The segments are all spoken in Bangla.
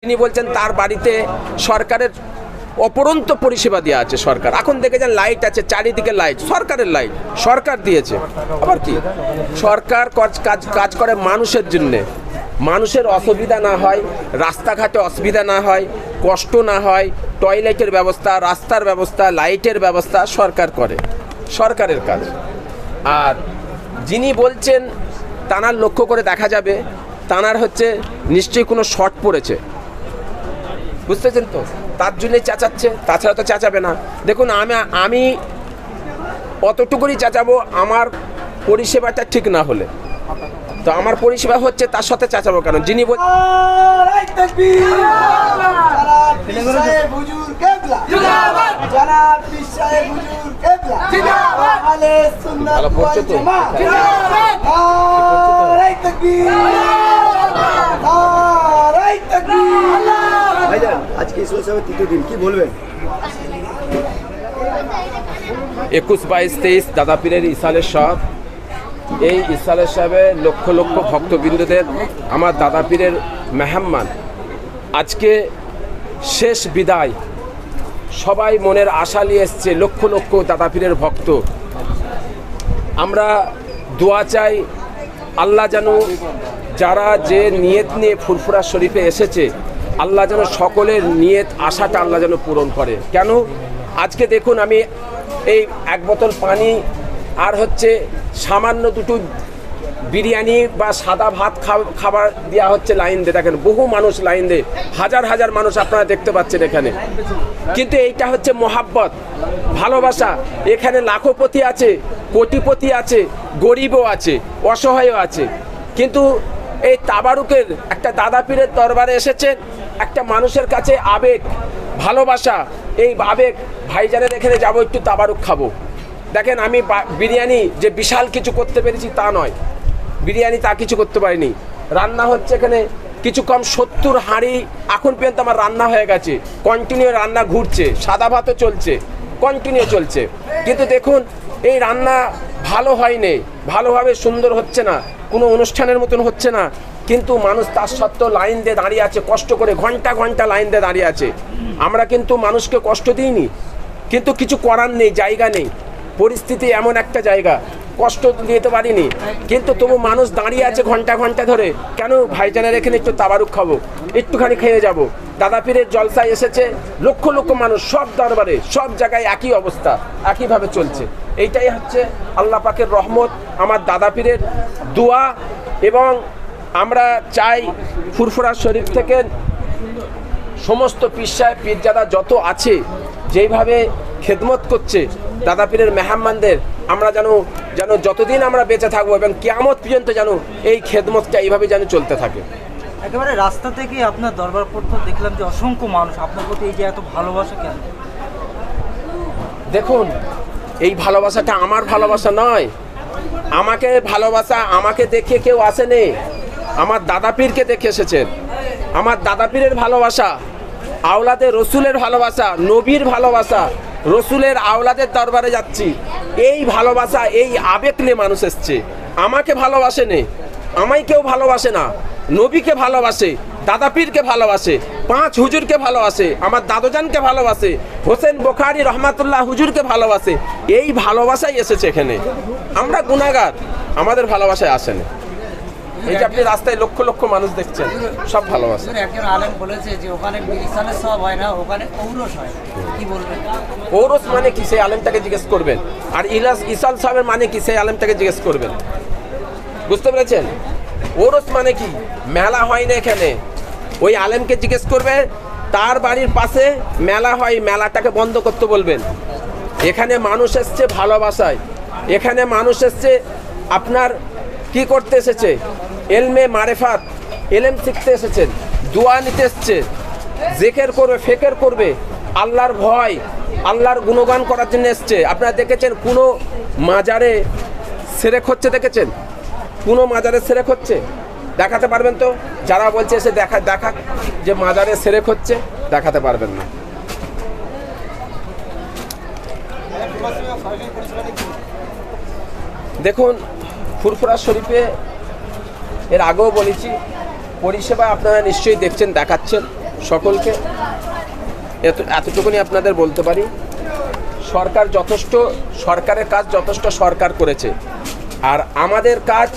তিনি বলছেন তার বাড়িতে সরকারের অপরন্ত পরিষেবা দেওয়া আছে। সরকার এখন দেখেছেন লাইট আছে, চারিদিকে লাইট, সরকারের লাইট সরকার দিয়েছে। আবার কি সরকার কাজ করে মানুষের জন্যে, মানুষের অসুবিধা না হয়, রাস্তাঘাটে অসুবিধা না হয়, কষ্ট না হয়, টয়লেটের ব্যবস্থা, রাস্তার ব্যবস্থা, লাইটের ব্যবস্থা সরকার করে, সরকারের কাজ। আর যিনি বলছেন তানার লক্ষ্য করে দেখা যাবে তানার হচ্ছে নিশ্চয়ই কোনো শর্ট পড়েছে, বুঝতেছেন তো, তার জন্যই চেঁচাচ্ছে, তাছাড়া তো চেঁচাবে না। দেখুন আমি অতটুকুই চেঁচাবো আমার পরিষেবাটা ঠিক না হলে, তো আমার পরিষেবা হচ্ছে তার সাথে চেঁচাবো কেন? যিনি আজকে ইসলাম সাহেবের তৃতীয় দিন, কি বলবেন? 21, 22, 23 দাদা পীরের ইসালের সব, এই ইসালের সাহেবের লক্ষ লক্ষ ভক্তবৃন্দদের আমার দাদা পীরের মেহমান আজকে শেষ বিদায়। সবাই মনের আশা নিয়ে এসছে, লক্ষ লক্ষ দাদা পীরের ভক্ত। আমরা দোয়া চাই আল্লাহ যেন যারা যে নিয়ত নিয়ে ফুরফুরা শরীফে এসেছে, আল্লাহ যেন সকলের নিয়ত আশাটা আল্লাহ যেন পূরণ করে। কেন আজকে দেখুন আমি এই এক বোতল পানি আর হচ্ছে সামান্য দুটো বিরিয়ানি বা সাদা ভাত খাবার দেওয়া হচ্ছে লাইন দিয়ে। দেখেন বহু মানুষ লাইন দিয়ে, হাজার হাজার মানুষ আপনারা দেখতে পাচ্ছেন এখানে। কিন্তু এইটা হচ্ছে মোহাব্বত, ভালোবাসা। এখানে লাখপতি আছে, কোটিপতি আছে, গরিবও আছে, অসহায়ও আছে। কিন্তু এই তাবারুকের একটা দাদা পীরের দরবারে এসেছেন, একটা মানুষের কাছে আবেগ, ভালোবাসা, এই আবেগ ভাইজানের এখানে যাবো একটু তাবারুক খাবো। দেখেন আমি বিরিয়ানি যে বিশাল কিছু করতে পেরেছি তা নয়, বিরিয়ানি তা কিছু করতে পারিনি। রান্না হচ্ছে এখানে কিছু কম 70 হাঁড়ি এখন পর্যন্ত আমার রান্না হয়ে গেছে, কন্টিনিউ রান্না ঘুরছে, সাদা ভাতও চলছে, কন্টিনিউ চলছে। কিন্তু দেখুন এই রান্না ভালো হয়নি, ভালোভাবে সুন্দর হচ্ছে না, কোনো অনুষ্ঠানের মতন হচ্ছে না। কিন্তু মানুষ তার সত্ত্বেও লাইন দিয়ে দাঁড়িয়ে আছে, কষ্ট করে ঘন্টা ঘন্টা লাইন দিয়ে দাঁড়িয়ে আছে। আমরা কিন্তু মানুষকে কষ্ট দিইনি, কিন্তু কিছু করার নেই, জায়গা নেই, পরিস্থিতি এমন একটা জায়গা, কষ্ট দিতে পারিনি। কিন্তু তবু মানুষ দাঁড়িয়ে আছে ঘন্টা ঘন্টা ধরে। কেন ভাইজানের এখানে একটু তাবারুক খাবো, একটুখানি খেয়ে যাব। দাদা পীরের জলসায় এসেছে লক্ষ লক্ষ মানুষ, সব দরবারে সব জায়গায় একই অবস্থা, একইভাবে চলছে। এইটাই হচ্ছে আল্লাহ পাকের রহমত, আমার দাদা পীরের দোয়া। এবং আমরা চাই ফুরফুরা শরীফ থেকে সমস্ত পীর সাহেব পীরজাদা যত আছে যেইভাবে খেদমত করছে দাদা পীরের মেহমানদের, আমরা যেন যতদিন আমরা বেঁচে থাকবো এবং কিয়ামত পর্যন্ত যেন এই খেদমতটা এইভাবে যেন চলতে থাকে। একেবারে রাস্তা থেকে আপনার দরবার পড়তে দেখলাম যে অসংখ্য মানুষ, আপনার প্রতি এই যে এত ভালোবাসা কেন? দেখুন এই ভালোবাসাটা আমার ভালোবাসা নয়, আমাকে ভালোবাসা আমাকে দেখে কেউ আসেনি, আমার দাদা পীরকে দেখে এসেছেন। আমার দাদা পীরের ভালোবাসা, আওলাদের রসুলের ভালোবাসা, নবীর ভালোবাসা, রসুলের আওলাদের দরবারে যাচ্ছি, এই ভালোবাসা, এই আবেগ নিয়ে মানুষ এসছে। আমাকে ভালোবাসেনি, আমায় কেউ ভালোবাসে না, নবীকে ভালোবাসে, দাদা পীরকে ভালোবাসে, 5 হুজুরকে ভালোবাসে, আমার দাদুজানকে ভালোবাসে, হোসেন বোখারি রহমাতুল্লাহ হুজুরকে ভালোবাসে। এই ভালোবাসাই এসেছে এখানে। আমরা গুনাহগার, আমাদের ভালোবাসায় আসেনি। এই যে আপনি রাস্তায় লক্ষ লক্ষ মানুষ দেখছেন, সব ভালোবাসে। একজন আলেম বলেছে যে ওখানে ইসালের সব হয় না, ওখানে ঔরস হয়, কি বলবেন? ঔরস মানে কি সেই আলেমটাকে জিজ্ঞেস করবেন, আর ইসাল সাহেবের মানে কি সেই আলেমটাকে জিজ্ঞেস করবেন। বুঝতে পেরেছেন? ঔরস মানে কি, মেলা হয় না এখানে, ওই আলেমকে জিজ্ঞেস করবে, তার বাড়ির পাশে মেলা হয়, মেলাটাকে বন্ধ করতে বলবেন। এখানে মানুষ এসছে ভালোবাসায়, এখানে মানুষ এসছে আপনার কি করতে এসেছে, এলমে মারেফাত, এলেম শিখতে এসেছেন, দোয়া নিতে এসছে, জেকের করবে, ফেকের করবে, আল্লাহর ভয়, আল্লাহর গুণগান করার জন্য এসছে। আপনারা দেখেছেন কোনো মাজারে সেরেক হচ্ছে, দেখেছেন কোনো মাজারে সেরেক হচ্ছে? দেখাতে পারবেন তো? যারা বলছে এসে দেখা যে মাজারে সেরেক হচ্ছে, দেখাতে পারবেন না। দেখুন ফুরফুরা শরীফে এর আগেও বলেছি, পরিষেবা আপনারা নিশ্চয়ই দেখছেন, দেখাচ্ছেন। সকলকে এতটুকুনি আপনাদের বলতে পারি, সরকারের কাজ যথেষ্ট সরকার করেছে, আর আমাদের কাজ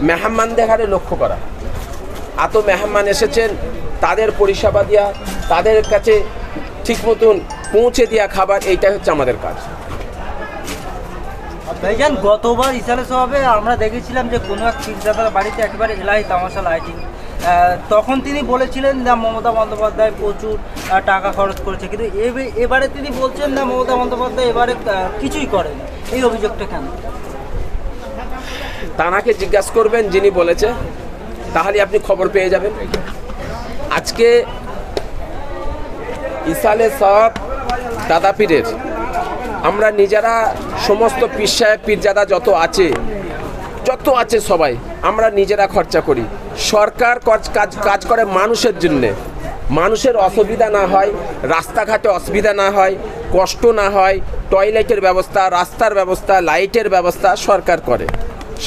মেহমানদের হারে লক্ষ্য করা। এত মেহমান এসেছেন, তাদের পরিষেবা দেওয়া, তাদের কাছে ঠিক মতন পৌঁছে দেওয়া খাবার, এইটাই হচ্ছে আমাদের কাজ। ভাইজান, গতবার ইসালে সাহেবে আমরা দেখেছিলাম যে কোনো এক পীরজাদার বাড়িতে একেবারে এলাহি তামাশা লাইটিং, তখন তিনি বলেছিলেন না মমতা বন্দ্যোপাধ্যায় প্রচুর টাকা খরচ করেছে, কিন্তু এবারে তিনি বলছেন না মমতা বন্দ্যোপাধ্যায় এবারে কিছুই করেন। এই অভিযোগটা কেন? তানাকে জিজ্ঞাসা করবেন যিনি বলেছে, তাহলে আপনি খবর পেয়ে যাবেন। আজকে ইসালে সাহেব দাদা পীরের আমরা নিজেরা সমস্ত পীর সাহেব পীরজাদা যত আছে সবাই আমরা নিজেরা খরচা করি। সরকার কাজ করে মানুষের জন্যে, মানুষের অসুবিধা না হয়, রাস্তাঘাটে অসুবিধা না হয়, কষ্ট না হয়, টয়লেটের ব্যবস্থা, রাস্তার ব্যবস্থা, লাইটের ব্যবস্থা সরকার করে,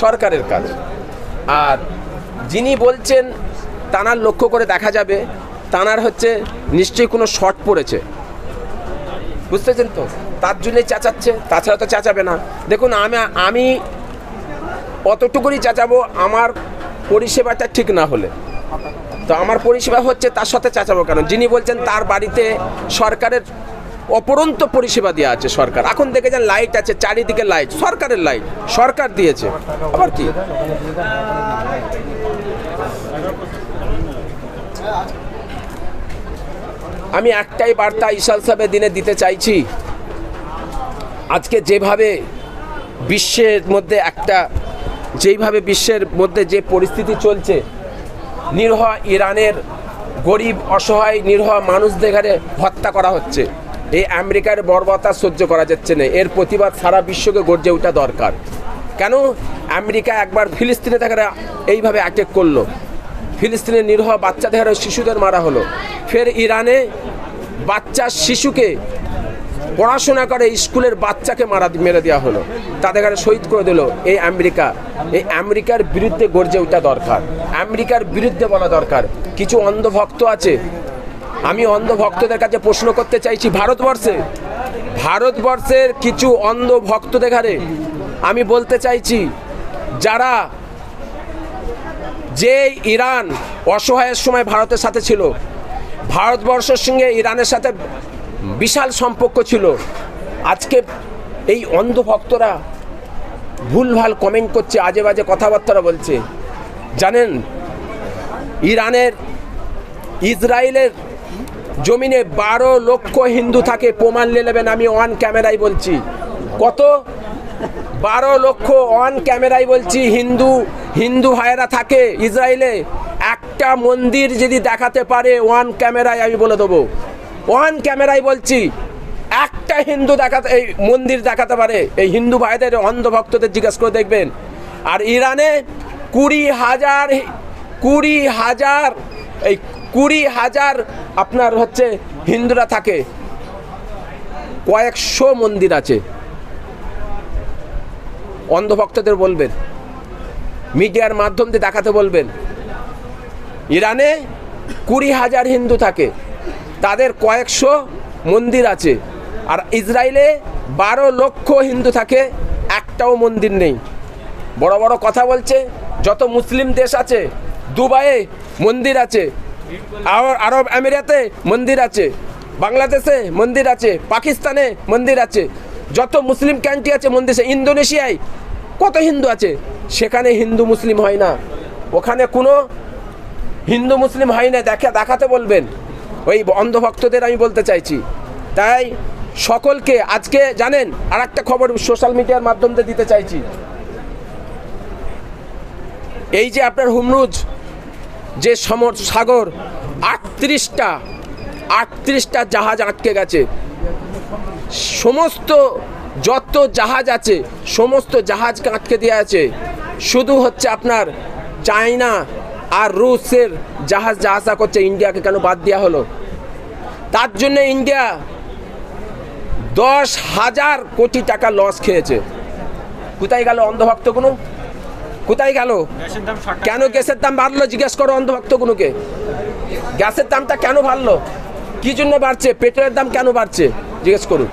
সরকারের কাজ। আর যিনি বলছেন তানার লক্ষ্য করে দেখা যাবে তানার হচ্ছে নিশ্চয়ই কোনো শর্ট পড়েছে, বুঝতেছেন তো, তার জন্যই চেঁচাচ্ছে, তাছাড়া তো চেঁচাবে না। দেখুন আমি অতটুকুই চেঁচাবো আমার পরিষেবাটা ঠিক না হলে, তো আমার পরিষেবা হচ্ছে, তার সাথে চেঁচাবো কেন? যিনি বলছেন তার বাড়িতে সরকারের অপরন্ত পরিষেবা দেওয়া আছে, সরকার এখন দেখেছেন লাইট আছে, চারিদিকে লাইট, সরকারের লাইট সরকার দিয়েছে, আবার কি? আমি একটাই বার্তা ইসাল সাহেবের দিনে দিতে চাইছি, আজকে যেভাবে বিশ্বের মধ্যে যে পরিস্থিতি চলছে, নিরহ ইরানের গরিব অসহায় নিরহ মানুষদের ঘরে হত্যা করা হচ্ছে, এই আমেরিকার বর্বরতা সহ্য করা যাচ্ছে না, এর প্রতিবাদ সারা বিশ্বকে গর্জে ওঠা দরকার। কেন আমেরিকা একবার ফিলিস্তিনে তাকে এইভাবে অ্যাটাক করলো, ফিলিস্তিনের নিরহ বাচ্চাদের শিশুদের মারা হলো, ফের ইরানে শিশুকে পড়াশোনা করে স্কুলের বাচ্চাকে মেরে দেওয়া হলো, তাদের ঘরে শহীদ করে দিল। এই আমেরিকার বিরুদ্ধে গর্জে ওঠা দরকার, আমেরিকার বিরুদ্ধে বলা দরকার। কিছু অন্ধভক্ত আছে, আমি অন্ধভক্তদের কাছে প্রশ্ন করতে চাইছি, ভারতবর্ষের কিছু অন্ধভক্তদের ঘরে আমি বলতে চাইছি, যারা যে ইরান অসহায়ের সময় ভারতের সাথে ছিল, ভারতবর্ষের সঙ্গে ইরানের সাথে বিশাল সম্পর্ক ছিল, আজকে এই অন্ধভক্তরা ভুলভাল কমেন্ট করছে, আজে বাজে কথাবার্তা বলছে। জানেন ইসরায়েলের জমিনে 12 লক্ষ হিন্দু থাকে, প্রমাণ নিয়ে নেবেন, আমি অন ক্যামেরায় বলছি। কত? 12 লক্ষ অন ক্যামেরায় বলছি হিন্দু ভাইয়েরা থাকে ইসরায়েলে। একটা মন্দির যদি দেখাতে পারে অন ক্যামেরায়, আমি বলে দেবো, অন ক্যামেরায় বলছি, একটা এই মন্দির দেখাতে পারে, এই হিন্দু ভাইদের অন্ধভক্তদের জিজ্ঞাসা করে দেখবেন। আর ইরানে 20,000 আপনার হচ্ছে হিন্দুরা থাকে, কয়েকশো মন্দির আছে। অন্ধভক্তদের বলবেন, মিডিয়ার মাধ্যম দিয়ে দেখাতে বলবেন, ইরানে 20,000 হিন্দু থাকে, তাদের কয়েকশো মন্দির আছে। আর ইসরায়েলে 12 লক্ষ হিন্দু থাকে, একটাও মন্দির নেই। বড় বড় কথা বলছে। যত মুসলিম দেশ আছে, দুবাইয়ে মন্দির আছে, আরব আমিরাতে মন্দির আছে, বাংলাদেশে মন্দির আছে, পাকিস্তানে মন্দির আছে, যত মুসলিম কান্ট্রি আছে মন্দির আছে। ইন্দোনেশিয়ায় কত হিন্দু আছে, সেখানে হিন্দু মুসলিম হয় না, ওখানে কোনো হিন্দু মুসলিম হয় না, দেখাতে বলবেন। ওই অন্ধভক্তদের আমি বলতে চাইছি। তাই সকলকে আজকে জানেন, আর একটা খবর সোশ্যাল মিডিয়ার মাধ্যম দিয়ে দিতে চাইছি। এই যে আপনার হুমরুজ যে সাগর, 38টা জাহাজ আটকে গেছে, সমস্ত যত জাহাজ আছে সমস্ত জাহাজকে আটকে দেওয়া আছে। শুধু হচ্ছে আপনার চায়না আর রুশের জাহাজ যা আশা করছে, ইন্ডিয়াকে কেন বাদ দেওয়া হলো? তার জন্য ইন্ডিয়া 10,000 কোটি টাকা লস খেয়েছে। কোথায় গেল অন্ধভক্তগুলো? কোথায় গেল? কেন গ্যাসের দাম বাড়লো জিজ্ঞেস করো অন্ধভক্তগুলোকে। গ্যাসের দামটা কেন বাড়লো, কি জন্য বাড়ছে, পেট্রোলের দাম কেন বাড়ছে জিজ্ঞেস করুন।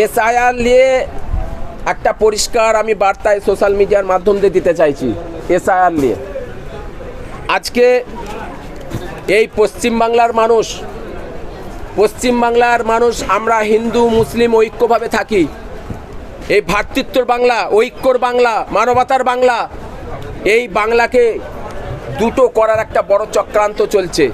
এসআইআর নিয়ে একটা পরিষ্কার আমি বার্তায় সোশ্যাল মিডিয়ার মাধ্যম দিয়ে দিতে চাইছি। এসআইআর নিয়ে আজকে এই পশ্চিমবাংলার মানুষ আমরা হিন্দু মুসলিম ঐক্যভাবে থাকি। এই ভ্রাতৃত্বর বাংলা, ঐক্যর বাংলা, মানবতার বাংলা, এই বাংলাকে দুটো করার একটা বড় চক্রান্ত চলছে।